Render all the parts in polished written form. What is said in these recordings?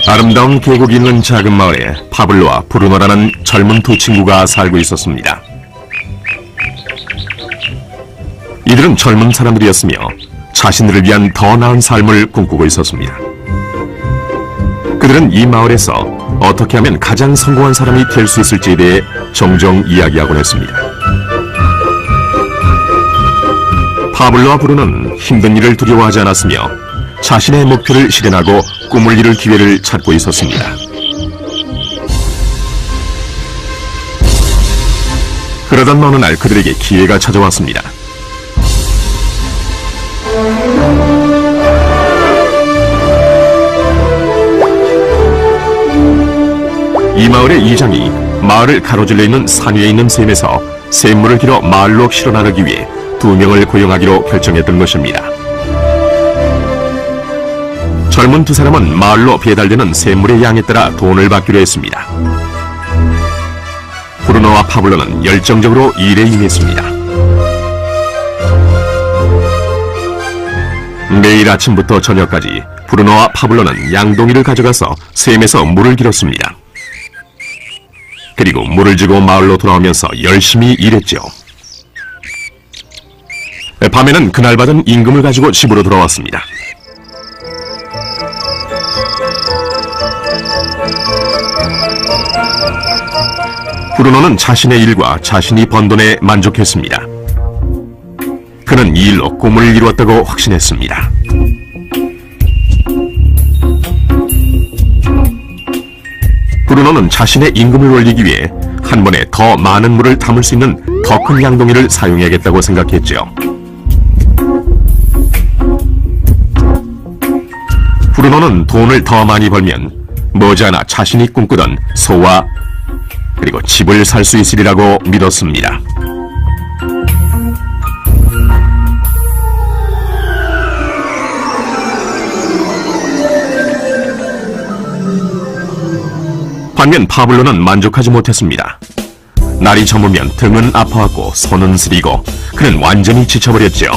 아름다운 계곡이 있는 작은 마을에 파블로와 브루노라는 젊은 두 친구가 살고 있었습니다. 이들은 젊은 사람들이었으며 자신들을 위한 더 나은 삶을 꿈꾸고 있었습니다. 그들은 이 마을에서 어떻게 하면 가장 성공한 사람이 될 수 있을지에 대해 종종 이야기하곤 했습니다. 파블로와 브루노는 힘든 일을 두려워하지 않았으며 자신의 목표를 실현하고 꿈을 이룰 기회를 찾고 있었습니다. 그러던 어느 날 그들에게 기회가 찾아왔습니다. 이 마을의 이장이 마을을 가로질러 있는 산 위에 있는 샘에서 샘물을 길어 마을로 실어 나르기 위해 2명을 고용하기로 결정했던 것입니다. 젊은 두 사람은 마을로 배달되는 샘물의 양에 따라 돈을 받기로 했습니다. 브루노와 파블로는 열정적으로 일에 임했습니다. 매일 아침부터 저녁까지 브루노와 파블로는 양동이를 가져가서 샘에서 물을 길었습니다. 그리고 물을 주고 마을로 돌아오면서 열심히 일했죠. 밤에는 그날 받은 임금을 가지고 집으로 돌아왔습니다. 브루노는 자신의 일과 자신이 번 돈에 만족했습니다. 그는 이 일로 꿈을 이루었다고 확신했습니다. 브루노는 자신의 임금을 올리기 위해 한 번에 더 많은 물을 담을 수 있는 더 큰 양동이를 사용해야겠다고 생각했죠. 브루노는 돈을 더 많이 벌면 머지않아 자신이 꿈꾸던 소와 그리고 집을 살 수 있으리라고 믿었습니다. 반면 파블로는 만족하지 못했습니다. 날이 저무면 등은 아파왔고 손은 쓰리고 그는 완전히 지쳐버렸죠.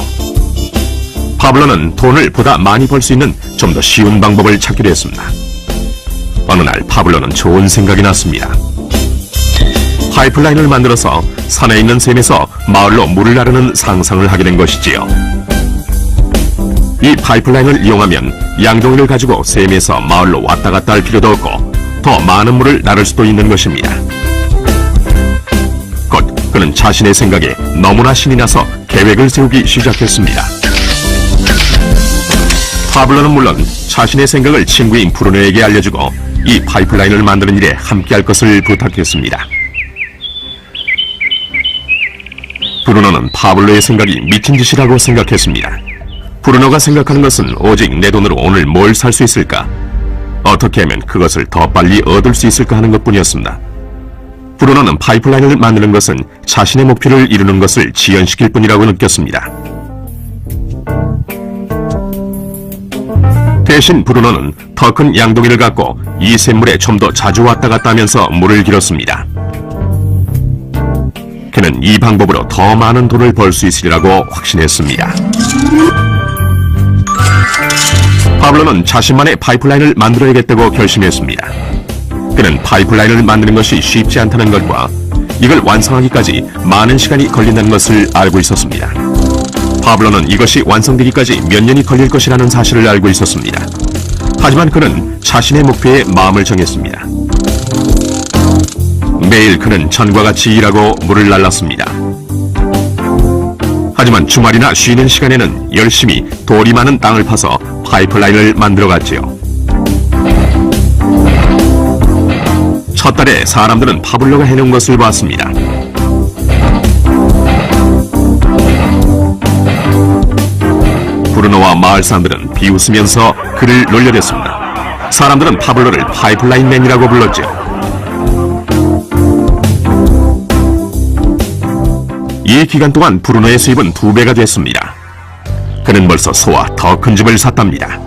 파블로는 돈을 보다 많이 벌 수 있는 좀 더 쉬운 방법을 찾기로 했습니다. 어느 날 파블로는 좋은 생각이 났습니다. 파이프라인을 만들어서 산에 있는 샘에서 마을로 물을 나르는 상상을 하게 된 것이지요. 이 파이프라인을 이용하면 양동이를 가지고 샘에서 마을로 왔다 갔다 할 필요도 없고 더 많은 물을 나를 수도 있는 것입니다. 곧 그는 자신의 생각에 너무나 신이 나서 계획을 세우기 시작했습니다. 파블로는 물론 자신의 생각을 친구인 브루노에게 알려주고 이 파이프라인을 만드는 일에 함께할 것을 부탁했습니다. 브루노는 파블로의 생각이 미친 짓이라고 생각했습니다. 브루노가 생각하는 것은 오직 내 돈으로 오늘 뭘 살 수 있을까? 어떻게 하면 그것을 더 빨리 얻을 수 있을까 하는 것뿐이었습니다. 브루노는 파이프라인을 만드는 것은 자신의 목표를 이루는 것을 지연시킬 뿐이라고 느꼈습니다. 대신 브루노는 더 큰 양동이를 갖고 이 샘물에 좀 더 자주 왔다 갔다 하면서 물을 길었습니다. 그는 이 방법으로 더 많은 돈을 벌 수 있으리라고 확신했습니다. 파블로는 자신만의 파이프라인을 만들어야겠다고 결심했습니다. 그는 파이프라인을 만드는 것이 쉽지 않다는 것과 이걸 완성하기까지 많은 시간이 걸린다는 것을 알고 있었습니다. 파블로는 이것이 완성되기까지 몇 년이 걸릴 것이라는 사실을 알고 있었습니다. 하지만 그는 자신의 목표에 마음을 정했습니다. 매일 그는 전과 같이 일하고 물을 날랐습니다. 하지만 주말이나 쉬는 시간에는 열심히 돌이 많은 땅을 파서 파이프라인을 만들어갔지요. 첫 달에 사람들은 파블로가 해놓은 것을 봤습니다. 브루노와 마을 사람들은 비웃으면서 그를 놀려댔습니다. 사람들은 파블로를 파이프라인맨이라고 불렀죠. 이 기간 동안 브루노의 수입은 2배가 됐습니다. 그는 벌써 소와 더 큰 집을 샀답니다.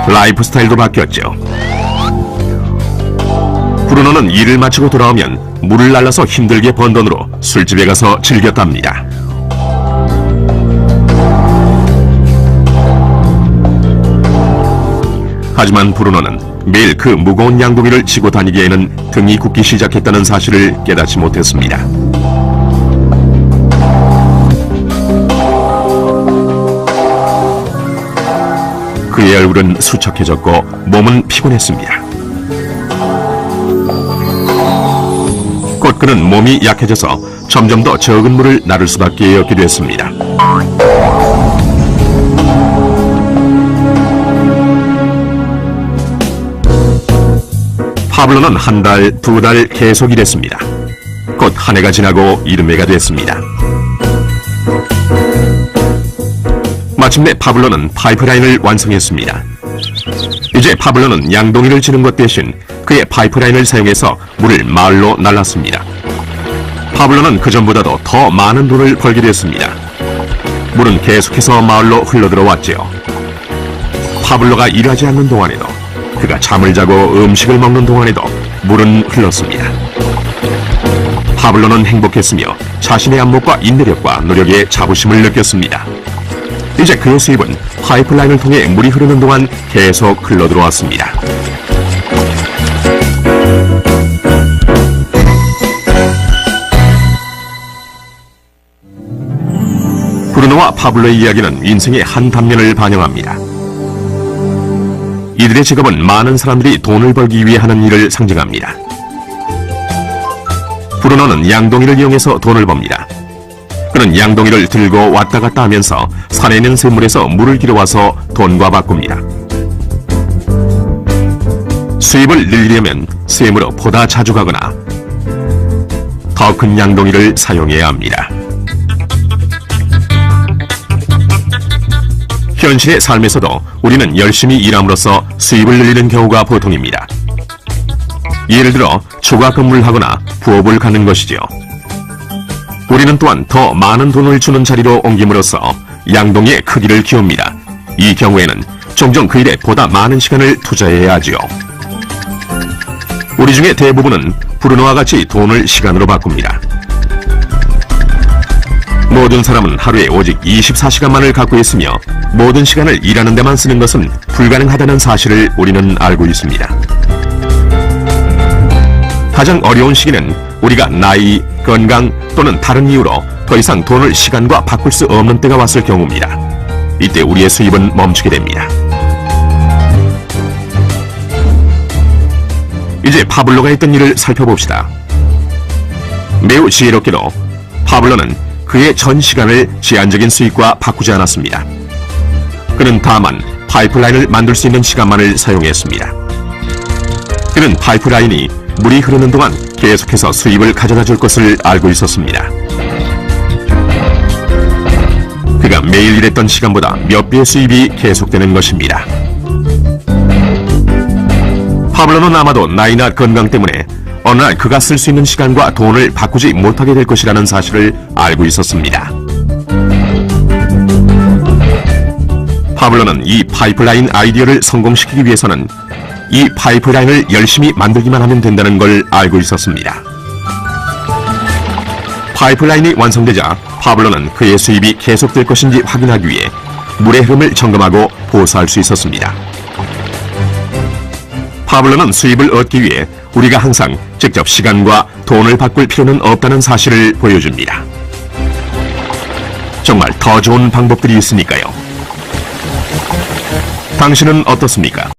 라이프 스타일도 바뀌었죠. 브루노는 일을 마치고 돌아오면 물을 날라서 힘들게 번 돈으로 술집에 가서 즐겼답니다. 하지만 브루노는 매일 그 무거운 양동이를 지고 다니기에는 등이 굳기 시작했다는 사실을 깨닫지 못했습니다. 그의 얼굴은 수척해졌고 몸은 피곤했습니다. 곧 그는 몸이 약해져서 점점 더 적은 물을 나를 수밖에 없게 됐습니다. 파블로는 한 달, 두 달 계속 일했습니다. 곧 한 해가 지나고 이듬해가 됐습니다. 마침내 파블로는 파이프라인을 완성했습니다. 이제 파블로는 양동이를 지는 것 대신 그의 파이프라인을 사용해서 물을 마을로 날랐습니다. 파블로는 그전보다도 더 많은 돈을 벌게 됐습니다. 물은 계속해서 마을로 흘러들어왔지요. 파블로가 일하지 않는 동안에도, 그가 잠을 자고 음식을 먹는 동안에도 물은 흘렀습니다. 파블로는 행복했으며 자신의 안목과 인내력과 노력에 자부심을 느꼈습니다. 이제 그의 수입은 파이프라인을 통해 물이 흐르는 동안 계속 흘러들어왔습니다. 브루노와 파블로의 이야기는 인생의 한 단면을 반영합니다. 이들의 직업은 많은 사람들이 돈을 벌기 위해 하는 일을 상징합니다. 브루노는 양동이를 이용해서 돈을 법니다. 그는 양동이를 들고 왔다 갔다 하면서 산에 있는 샘물에서 물을 길어와서 돈과 바꿉니다. 수입을 늘리려면 샘으로 보다 자주 가거나 더 큰 양동이를 사용해야 합니다. 현실의 삶에서도 우리는 열심히 일함으로써 수입을 늘리는 경우가 보통입니다. 예를 들어 초과 근무를 하거나 부업을 갖는 것이지요. 우리는 또한 더 많은 돈을 주는 자리로 옮김으로써 양동이의 크기를 키웁니다. 이 경우에는 종종 그 일에 보다 많은 시간을 투자해야 하지요. 우리 중에 대부분은 브루노와 같이 돈을 시간으로 바꿉니다. 모든 사람은 하루에 오직 24시간만을 갖고 있으며 모든 시간을 일하는 데만 쓰는 것은 불가능하다는 사실을 우리는 알고 있습니다. 가장 어려운 시기는 우리가 나이, 건강 또는 다른 이유로 더 이상 돈을 시간과 바꿀 수 없는 때가 왔을 경우입니다. 이때 우리의 수입은 멈추게 됩니다. 이제 파블로가 했던 일을 살펴봅시다. 매우 지혜롭게도 파블로는 그의 전 시간을 제한적인 수익과 바꾸지 않았습니다. 그는 다만 파이프라인을 만들 수 있는 시간만을 사용했습니다. 그는 파이프라인이 물이 흐르는 동안 계속해서 수입을 가져다 줄 것을 알고 있었습니다. 그가 매일 일했던 시간보다 몇 배의 수입이 계속되는 것입니다. 파블로는 아마도 나이나 건강 때문에 어느 날 그가 쓸 수 있는 시간과 돈을 바꾸지 못하게 될 것이라는 사실을 알고 있었습니다. 파블로는 이 파이프라인 아이디어를 성공시키기 위해서는 이 파이프라인을 열심히 만들기만 하면 된다는 걸 알고 있었습니다. 파이프라인이 완성되자 파블로는 그의 수입이 계속될 것인지 확인하기 위해 물의 흐름을 점검하고 보수할 수 있었습니다. 파블로는 수입을 얻기 위해 우리가 항상 직접 시간과 돈을 바꿀 필요는 없다는 사실을 보여줍니다. 정말 더 좋은 방법들이 있으니까요. 당신은 어떻습니까?